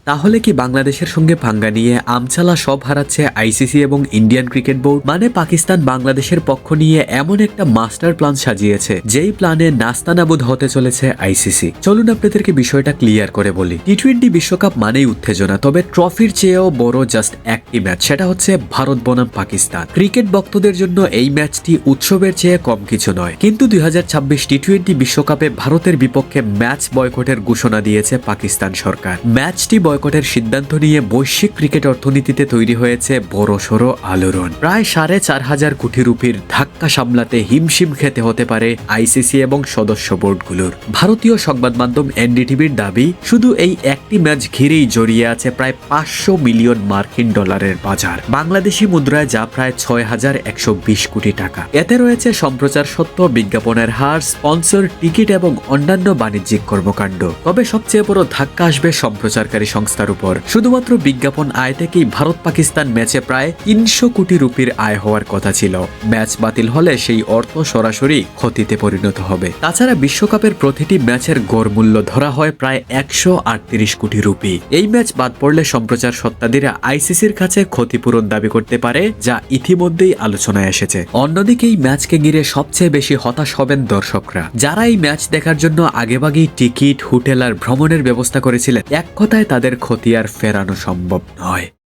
তাহলে কি বাংলাদেশের সঙ্গে পাঙ্গা নিয়ে আমচালা সব হারাচ্ছে আইসিসি এবং ইন্ডিয়ান ক্রিকেট বোর্ড? মানে পাকিস্তান বাংলাদেশের পক্ষ নিয়ে এমন একটা মাস্টার প্ল্যান সাজিয়েছে যেই প্ল্যানে নাস্তানাবুদ হতে চলেছে আইসিসি। চলুন আপনাদেরকে বিষয়টা ক্লিয়ার করে বলি। টি-20 বিশ্বকাপ মানেই উত্তেজনা, তবে ট্রফির চেয়েও বড় জাস্ট একটি ম্যাচ, সেটা হচ্ছে ভারত বনাম পাকিস্তান। ক্রিকেট ভক্তদের জন্য এই ম্যাচটি উৎসবের চেয়ে কম কিছু নয়। কিন্তু 2026 টি-20 বিশ্বকাপে ভারতের বিপক্ষে ম্যাচ বয়কটের ঘোষণা দিয়েছে পাকিস্তান সরকার। ম্যাচটি বয়কটের সিদ্ধান্ত নিয়ে বৈশ্বিক ক্রিকেট অর্থনীতিতে তৈরি হয়েছে বড়সড় আলোড়ন। প্রায় 4,500 কোটি রুপির ধাক্কা সামলাতে হিমশিম খেতে হতে পারে আইসিসি এবং সদস্য বোর্ডগুলোর। ভারতীয় সংবাদ মাধ্যম এনডিটিভির দাবি, শুধু এই একটি ম্যাচ ঘিরেই জড়িয়ে আছে প্রায় 500 মিলিয়ন মার্কিন ডলারের বাজার, বাংলাদেশি মুদ্রায় যা প্রায় 6,120 কোটি টাকা। এতে রয়েছে সম্প্রচার সত্ত্ব, বিজ্ঞাপনের হার, স্পন্সর, টিকিট এবং অন্যান্য বাণিজ্যিক কর্মকাণ্ড। তবে সবচেয়ে বড় ধাক্কা আসবে সম্প্রচারকারী সংস্থার উপর। শুধুমাত্র বিজ্ঞাপন আয় থেকেই ভারত পাকিস্তান ম্যাচে প্রায় 300 কোটি রুপির আয় হওয়ার কথা ছিল। ম্যাচ বাতিল হলে সেই অর্থ সরাসরি ক্ষতিতে পরিণত হবে। তাছাড়া বিশ্বকাপের প্রতিটি ম্যাচের গড় মূল্য ধরা হয় প্রায় 138 কোটি রুপি। এই ম্যাচ বাদ পড়লে সম্প্রচার সত্ত্বাধীরা আইসিসির কাছে ক্ষতিপূরণ দাবি করতে পারে, যা ইতিমধ্যেই আলোচনায় এসেছে। অন্যদিকে এই ম্যাচকে ঘিরে সবচেয়ে বেশি হতাশ হবেন দর্শকরা, যারা এই ম্যাচ দেখার জন্য আগেভাগেই টিকিট, হোটেল আর ভ্রমণের ব্যবস্থা করেছিলেন। এক কথায় তাদের ক্ষতি আর ফেরানো সম্ভব নয়।